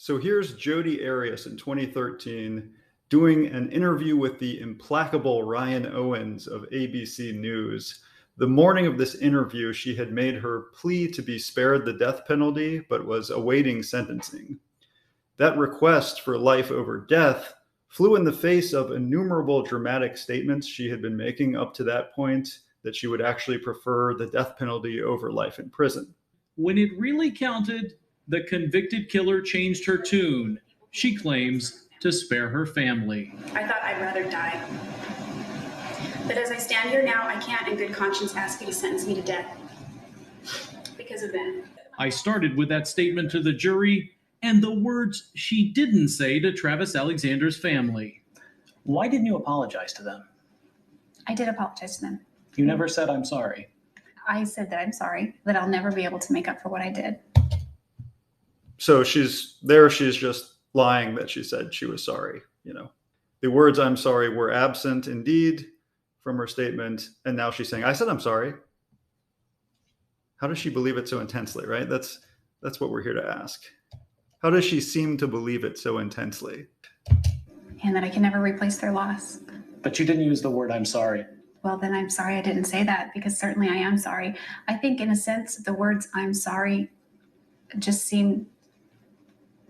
So here's Jodi Arias in 2013 doing an interview with the implacable Ryan Owens of ABC News. The morning of this interview, she had made her plea to be spared the death penalty, but was awaiting sentencing. That request for life over death flew in the face of innumerable dramatic statements she had been making up to that point, that she would actually prefer the death penalty over life in prison. When it really counted, the convicted killer changed her tune, she claims, to spare her family. I thought I'd rather die. But as I stand here now, I can't in good conscience ask you to sentence me to death because of them. I started with that statement to the jury and the words she didn't say to Travis Alexander's family. Why didn't you apologize to them? I did apologize to them. You never said, "I'm sorry." I said that I'm sorry, that I'll never be able to make up for what I did. So she's just lying that she said she was sorry. The words "I'm sorry" were absent indeed from her statement, and now she's saying, I said I'm sorry. How does she believe it so intensely, right? That's what we're here to ask. How does she seem to believe it so intensely? And that I can never replace their loss. But you didn't use the word "I'm sorry." Well, then I'm sorry I didn't say that, because certainly I am sorry. I think in a sense, the words "I'm sorry" just seem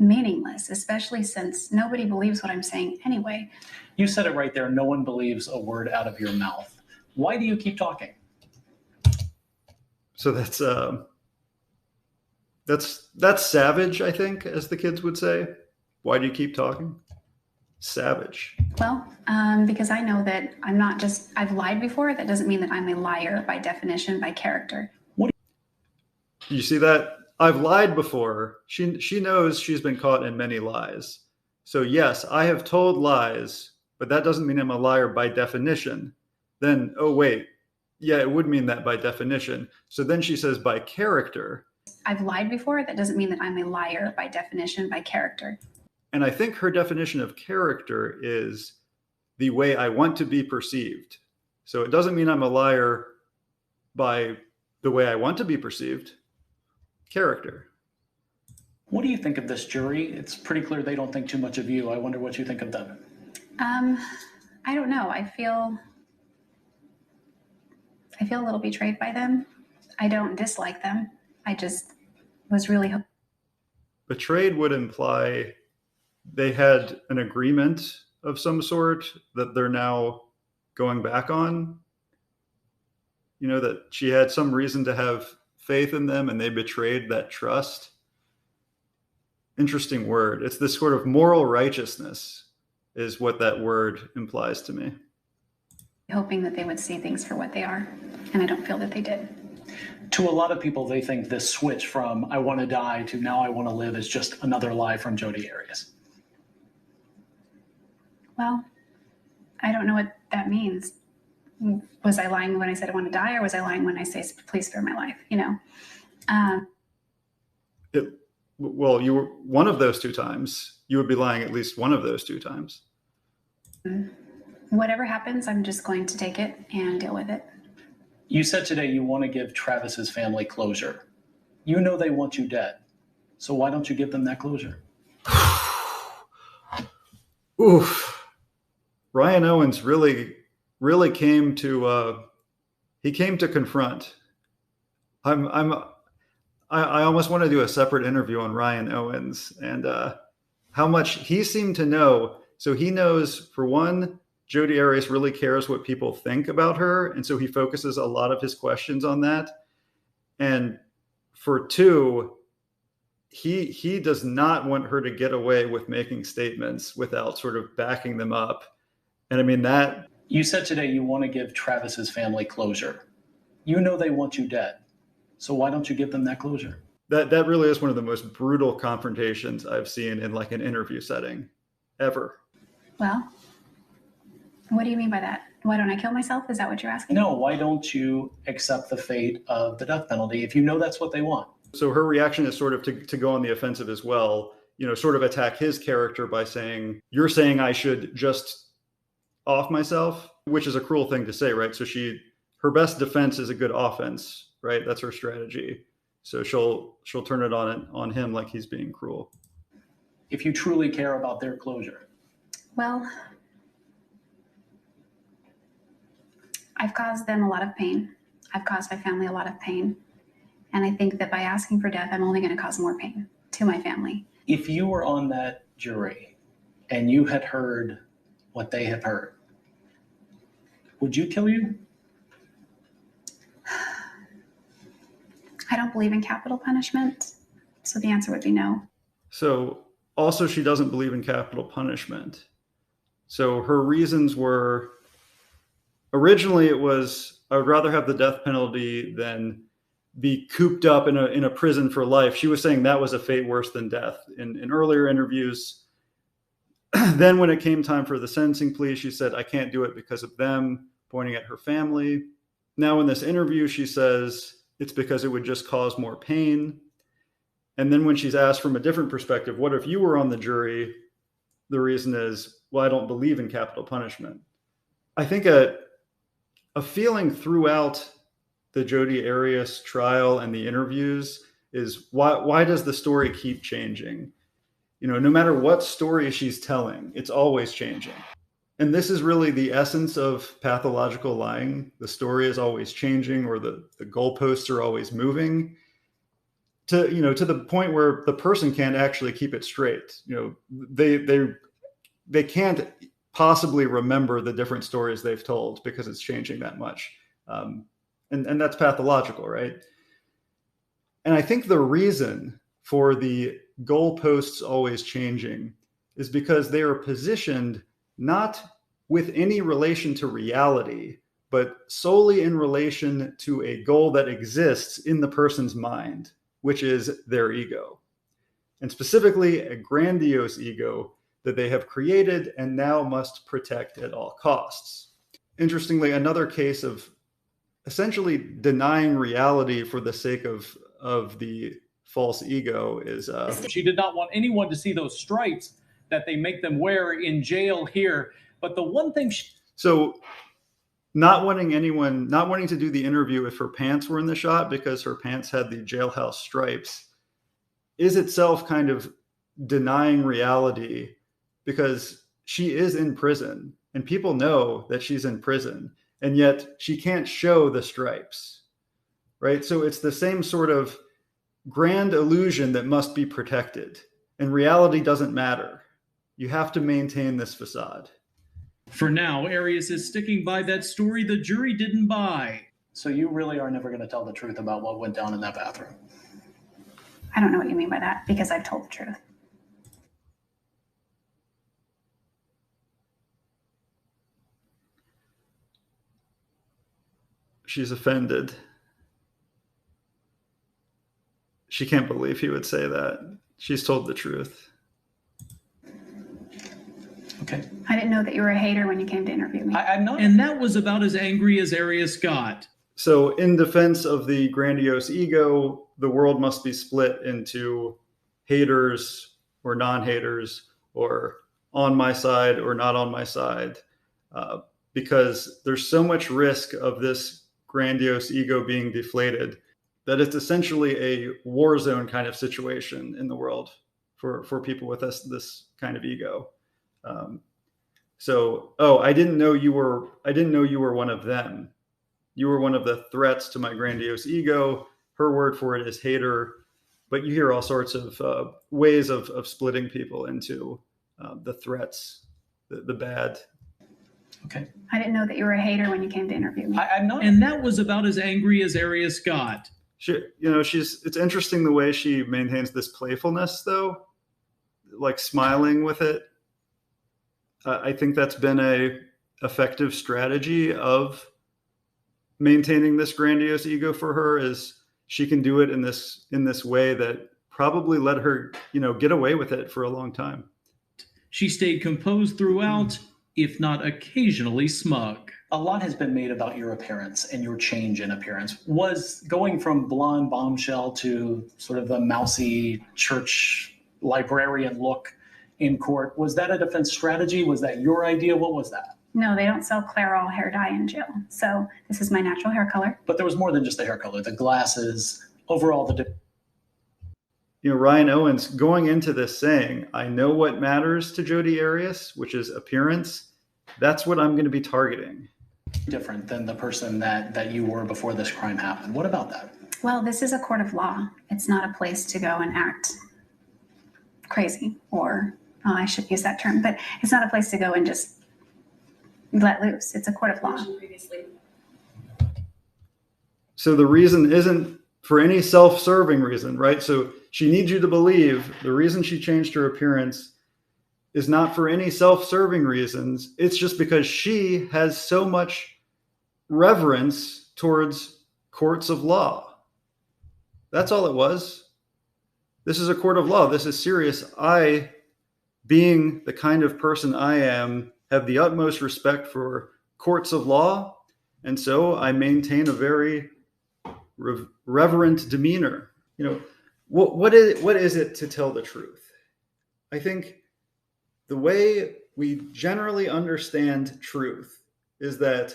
meaningless, especially since nobody believes what I'm saying anyway. You said it right there. No one believes a word out of your mouth. Why do you keep talking? So that's savage, I think, as the kids would say. Why do you keep talking? Savage. Well, because I know that I've lied before. That doesn't mean that I'm a liar by definition, by character. You see that? I've lied before. She knows she's been caught in many lies. So yes, I have told lies, but that doesn't mean I'm a liar by definition. Then, oh wait, yeah, it would mean that by definition. So then she says by character. I've lied before. That doesn't mean that I'm a liar by definition, by character. And I think her definition of character is the way I want to be perceived. So it doesn't mean I'm a liar by the way I want to be perceived. Character. What do you think of this jury? It's pretty clear they don't think too much of you. I wonder what you think of them. I don't know. I feel a little betrayed by them. I don't dislike them. I just was really Betrayed would imply they had an agreement of some sort that they're now going back on. That she had some reason to have faith in them and they betrayed that trust. Interesting word. It's this sort of moral righteousness is what that word implies to me. hoping that they would see things for what they are, and I don't feel that they did. To a lot of people, they think this switch from "I want to die" to "now I want to live" is just another lie from Jodi Arias. Well, I don't know what that means. Was I lying when I said I want to die, or was I lying when I say, please spare my life? Well, you were one of those two times. You would be lying at least one of those two times. Whatever happens, I'm just going to take it and deal with it. You said today you want to give Travis's family closure. You know they want you dead. So why don't you give them that closure? Oof. Ryan Owens really came to confront. I almost want to do a separate interview on Ryan Owens and how much he seemed to know. So he knows, for one, Jodi Arias really cares what people think about her. And so he focuses a lot of his questions on that. And for two, he does not want her to get away with making statements without sort of backing them up. And I mean that. You said today you want to give Travis's family closure. You know they want you dead. So why don't you give them that closure? That really is one of the most brutal confrontations I've seen in like an interview setting ever. Well, what do you mean by that? Why don't I kill myself? Is that what you're asking? No, why don't you accept the fate of the death penalty if you know that's what they want? So her reaction is sort of to go on the offensive as well, sort of attack his character by saying, you're saying I should just off myself, which is a cruel thing to say, right? So her best defense is a good offense, right? That's her strategy. So she'll turn it on him like he's being cruel. if you truly care about their closure? Well, I've caused them a lot of pain. I've caused my family a lot of pain. And I think that by asking for death, I'm only going to cause more pain to my family. If you were on that jury and you had heard what they have heard, would you kill you? I don't believe in capital punishment. So the answer would be no. So also she doesn't believe in capital punishment. So her reasons were, originally it was, I would rather have the death penalty than be cooped up in a prison for life. She was saying that was a fate worse than death in earlier interviews. Then when it came time for the sentencing plea, she said, I can't do it because of them, pointing at her family. Now in this interview, she says it's because it would just cause more pain. And then when she's asked from a different perspective, what if you were on the jury? The reason is, well, I don't believe in capital punishment. I think a feeling throughout the Jodi Arias trial and the interviews is why does the story keep changing? You know, no matter what story she's telling, it's always changing. And this is really the essence of pathological lying. The story is always changing, or the goalposts are always moving to the point where the person can't actually keep it straight. You know, they can't possibly remember the different stories they've told because it's changing that much. And that's pathological, right? And I think the reason for the goalposts always changing is because they are positioned not with any relation to reality, but solely in relation to a goal that exists in the person's mind, which is their ego. And specifically a grandiose ego that they have created and now must protect at all costs. Interestingly, another case of essentially denying reality for the sake of the false ego is She did not want anyone to see those stripes that they make them wear in jail here. But the one thing so not wanting to do the interview if her pants were in the shot because her pants had the jailhouse stripes is itself kind of denying reality, because she is in prison and people know that she's in prison, and yet she can't show the stripes, right? So it's the same sort of grand illusion that must be protected, and reality doesn't matter. You have to maintain this facade. For now, Arias is sticking by that story the jury didn't buy. So you really are never going to tell the truth about what went down in that bathroom? I don't know what you mean by that, because I've told the truth. She's offended. She can't believe he would say that. She's told the truth. Okay. I didn't know that you were a hater when you came to interview me. I'm not. And that was about as angry as Arias got. So in defense of the grandiose ego, the world must be split into haters or non-haters, or on my side or not on my side, because there's so much risk of this grandiose ego being deflated that it's essentially a war zone kind of situation in the world for people with this kind of ego. I didn't know you were one of them. You were one of the threats to my grandiose ego. Her word for it is hater. But you hear all sorts of ways of splitting people into the threats, the bad. Okay. I didn't know that you were a hater when you came to interview me. I'm not. And that was about as angry as Arias got. It's interesting the way she maintains this playfulness, though, like smiling with it. I think that's been a effective strategy of maintaining this grandiose ego for her, is she can do it in this way that probably let her, get away with it for a long time. She stayed composed throughout, if not occasionally smug. A lot has been made about your appearance and your change in appearance. Was going from blonde bombshell to sort of the mousy church librarian look in court, was that a defense strategy? Was that your idea? What was that? No, they don't sell Clairol hair dye in jail. So this is my natural hair color. But there was more than just the hair color, the glasses, overall Ryan Owens going into this saying, I know what matters to Jodi Arias, which is appearance. That's what I'm going to be targeting. Different than the person that you were before this crime happened. What about that? Well, this is a court of law. It's not a place to go and act crazy, or I should use that term, but it's not a place to go and just let loose. It's a court of law. So the reason isn't for any self-serving reason, right? So she needs you to believe the reason she changed her appearance is not for any self-serving reasons. It's just because she has so much reverence towards courts of law. That's all it was. This is a court of law. This is serious. I, being the kind of person I am, have the utmost respect for courts of law. And so I maintain a very reverent demeanor. What is it to tell the truth? I think the way we generally understand truth is that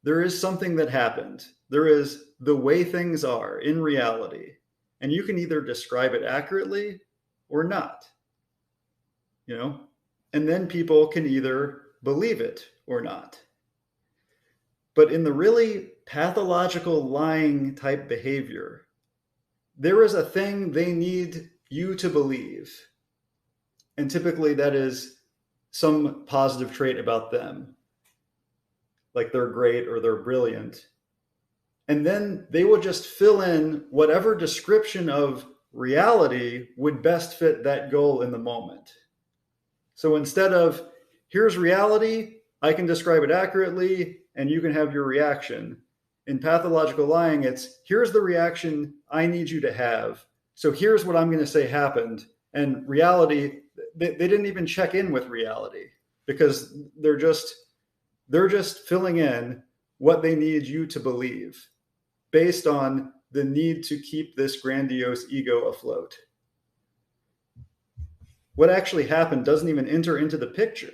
there is something that happened. There is the way things are in reality, and you can either describe it accurately or not. And then people can either believe it or not. But in the really pathological lying type behavior, there is a thing they need you to believe. And typically that is some positive trait about them, like they're great or they're brilliant. And then they will just fill in whatever description of reality would best fit that goal in the moment. So instead of, here's reality, I can describe it accurately, and you can have your reaction. In pathological lying, it's, here's the reaction I need you to have. So here's what I'm going to say happened. And reality, they didn't even check in with reality, because they're just filling in what they need you to believe based on the need to keep this grandiose ego afloat. What actually happened doesn't even enter into the picture.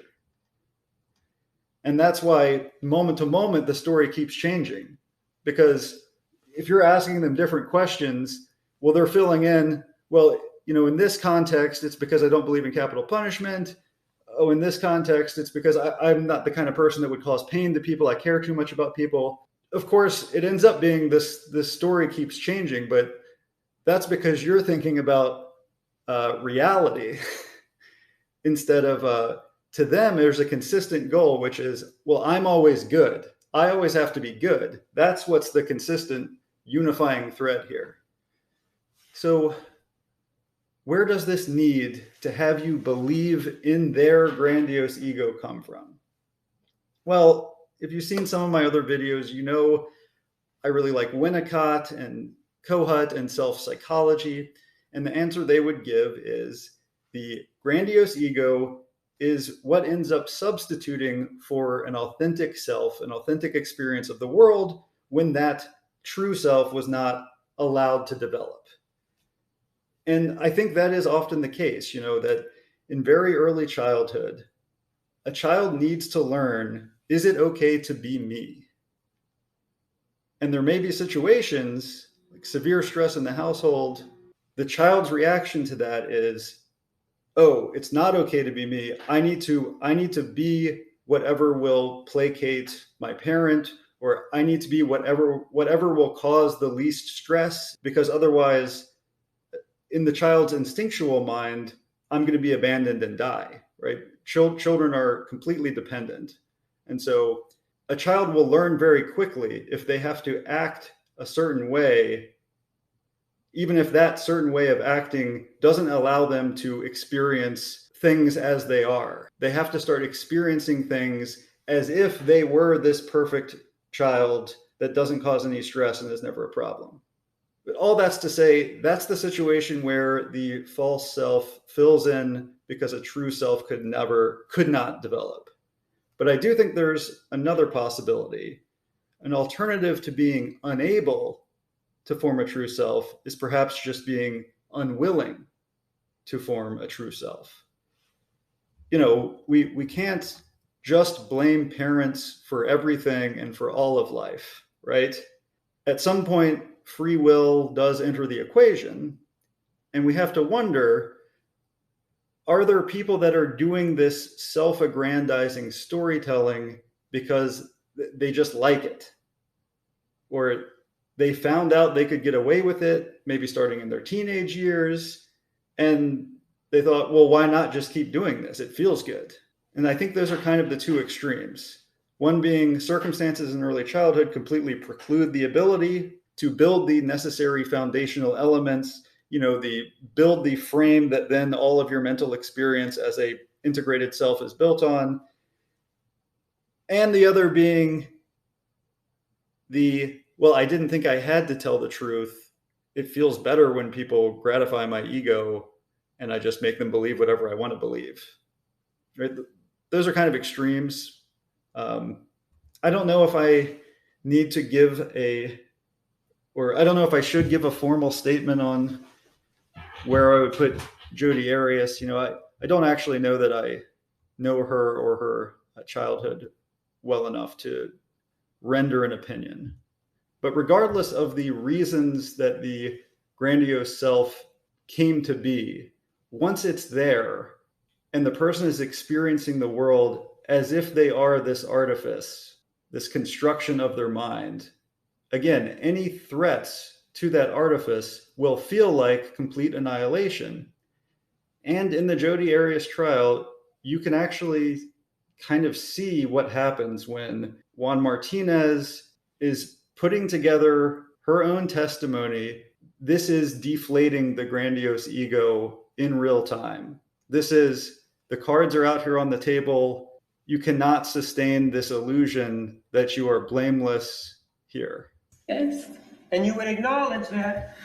And that's why moment to moment, the story keeps changing. Because if you're asking them different questions, well, they're filling in, well, in this context, it's because I don't believe in capital punishment. Oh, in this context, it's because I'm not the kind of person that would cause pain to people. I care too much about people. Of course, it ends up being this story keeps changing, but that's because you're thinking about reality instead of, to them, there's a consistent goal, which is, well, I'm always good. I always have to be good. That's what's the consistent unifying thread here. So where does this need to have you believe in their grandiose ego come from? Well, if you've seen some of my other videos, I really like Winnicott and Kohut and self-psychology. And the answer they would give is the grandiose ego is what ends up substituting for an authentic self, an authentic experience of the world when that true self was not allowed to develop. And I think that is often the case, that in very early childhood, a child needs to learn, is it okay to be me? And there may be situations like severe stress in the household. The child's reaction to that is, oh, it's not okay to be me. I need to be whatever will placate my parent, or I need to be whatever will cause the least stress, because otherwise, in the child's instinctual mind, I'm going to be abandoned and die, right? Children are completely dependent. And so a child will learn very quickly if they have to act a certain way, even if that certain way of acting doesn't allow them to experience things as they are. They have to start experiencing things as if they were this perfect child that doesn't cause any stress and is never a problem. But all that's to say, that's the situation where the false self fills in because a true self could not develop. But I do think there's another possibility. An alternative to being unable to form a true self is perhaps just being unwilling to form a true self. We can't just blame parents for everything and for all of life, right? At some point, free will does enter the equation, And we have to wonder, are there people that are doing this self-aggrandizing storytelling because they just like it? Or they found out they could get away with it, maybe starting in their teenage years, and they thought, well, why not just keep doing this? It feels good. And I think those are kind of the two extremes. One being circumstances in early childhood completely preclude the ability to build the necessary foundational elements, build the frame that then all of your mental experience as a integrated self is built on. And the other being well, I didn't think I had to tell the truth. It feels better when people gratify my ego and I just make them believe whatever I want to believe. Right? Those are kind of extremes. I don't know if I need to I don't know if I should give a formal statement on where I would put Jodi Arias. I don't actually know that I know her or her childhood well enough to render an opinion. But regardless of the reasons that the grandiose self came to be, once it's there and the person is experiencing the world as if they are this artifice, this construction of their mind, again, any threats to that artifice will feel like complete annihilation. And in the Jodi Arias trial, you can actually kind of see what happens when Juan Martinez is putting together her own testimony. This is deflating the grandiose ego in real time. This is, the cards are out here on the table. You cannot sustain this illusion that you are blameless here. Yes. And you would acknowledge that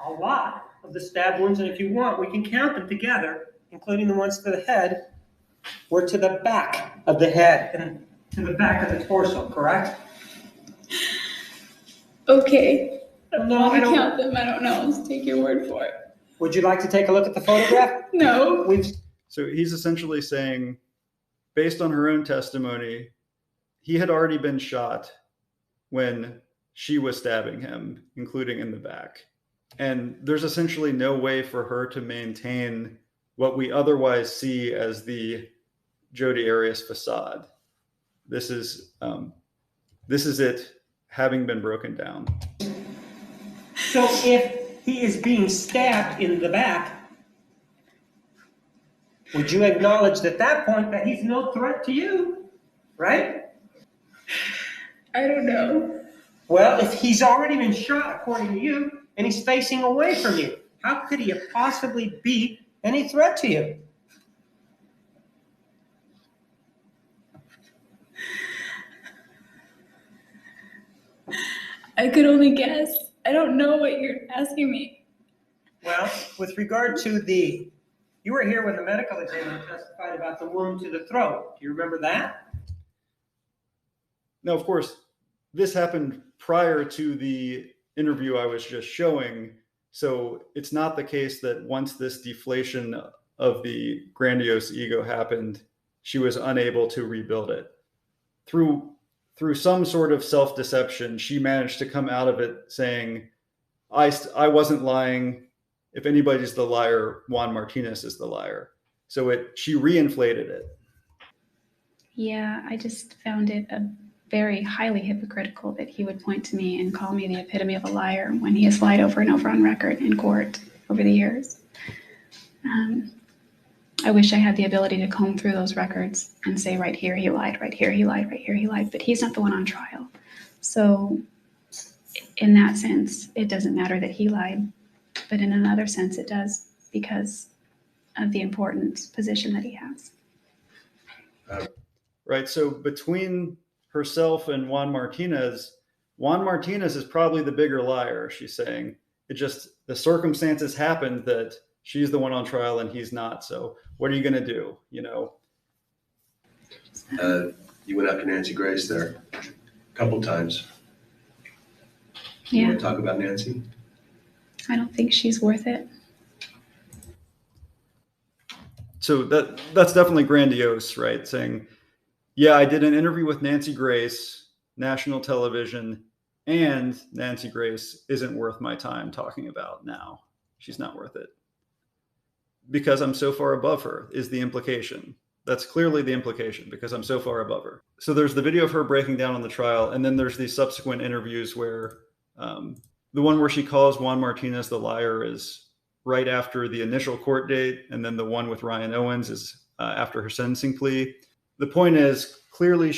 a lot of the stab wounds, and if you want, we can count them together, including the ones to the head, were to the back of the head and to the back of the torso, correct? Okay. No, I don't count them. I don't know. Let's take your word for it. Would you like to take a look at the photograph? No. So he's essentially saying, based on her own testimony, he had already been shot when she was stabbing him, including in the back. And there's essentially no way for her to maintain what we otherwise see as the Jodi Arias facade. This is it having been broken down. So if he is being stabbed in the back, would you acknowledge at that point that he's no threat to you, right? I don't know. Well, if he's already been shot, according to you, and he's facing away from you, how could he possibly be any threat to you? I could only guess. I don't know what you're asking me. Well, with regard to you were here when the medical examiner testified about the wound to the throat. Do you remember that? Now, of course, this happened prior to the interview I was just showing. So it's not the case that once this deflation of the grandiose ego happened, she was unable to rebuild it. Through some sort of self-deception, she managed to come out of it saying, I wasn't lying. If anybody's the liar, Juan Martinez is the liar. So she reinflated it. Yeah, I just found it very highly hypocritical that he would point to me and call me the epitome of a liar when he has lied over and over on record in court over the years. I wish I had the ability to comb through those records and say, right here he lied, right here he lied, right here he lied, but he's not the one on trial. So in that sense, it doesn't matter that he lied, but in another sense it does, because of the important position that he has. Right, so between herself and Juan Martinez is probably the bigger liar, she's saying. The circumstances happened that she's the one on trial and he's not. So what are you going to do? You went after Nancy Grace there a couple times. Yeah. You want to talk about Nancy? I don't think she's worth it. So that's definitely grandiose, right? Saying, yeah, I did an interview with Nancy Grace, national television, and Nancy Grace isn't worth my time talking about now. She's not worth it. because I'm so far above her is the implication. That's clearly the implication, because I'm so far above her. So there's the video of her breaking down on the trial, and then there's these subsequent interviews where the one where she calls Juan Martinez the liar is right after the initial court date, and then the one with Ryan Owens is after her sentencing plea. The point is, clearly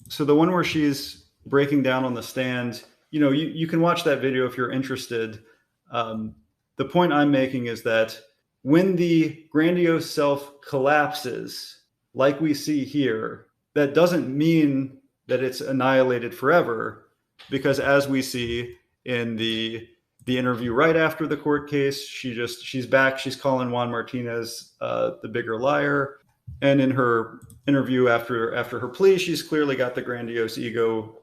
so the one where she's breaking down on the stand, you can watch that video if you're interested. The point I'm making is that when the grandiose self collapses, like we see here, that doesn't mean that it's annihilated forever, because as we see in the interview right after the court case, she's back, she's calling Juan Martinez the bigger liar. And in her interview after her plea, she's clearly got the grandiose ego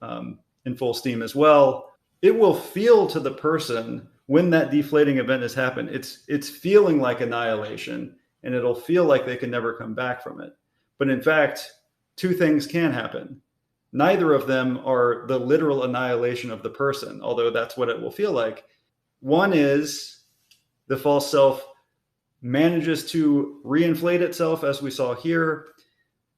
in full steam as well. It will feel to the person when that deflating event has happened, it's feeling like annihilation, and it'll feel like they can never come back from it. But in fact, two things can happen. Neither of them are the literal annihilation of the person, although that's what it will feel like. One is the false self manages to reinflate itself, as we saw here.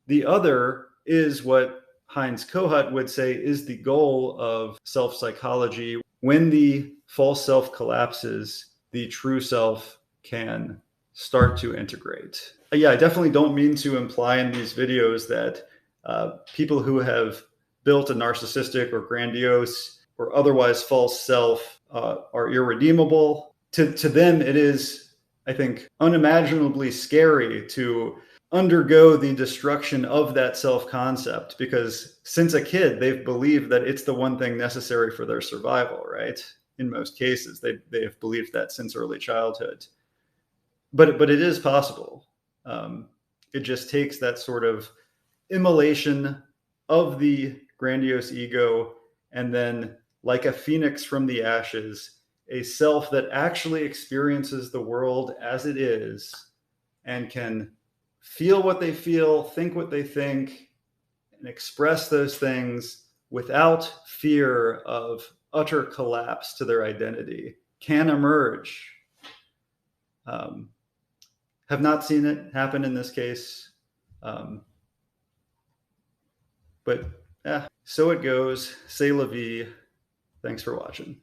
The other is what Heinz Kohut would say is the goal of self-psychology. When the false self collapses, the true self can start to integrate. Yeah, I definitely don't mean to imply in these videos that people who have built a narcissistic or grandiose or otherwise false self are irredeemable. To them, it is, I think, unimaginably scary to undergo the destruction of that self-concept, because since a kid, they've believed that it's the one thing necessary for their survival, right? In most cases, they have believed that since early childhood. But it is possible. It just takes that sort of immolation of the grandiose ego, and then, like a phoenix from the ashes, a self that actually experiences the world as it is and can feel what they feel, think what they think, and express those things without fear of utter collapse to their identity, can emerge. Have not seen it happen in this case. But so it goes. C'est la vie. Thanks for watching.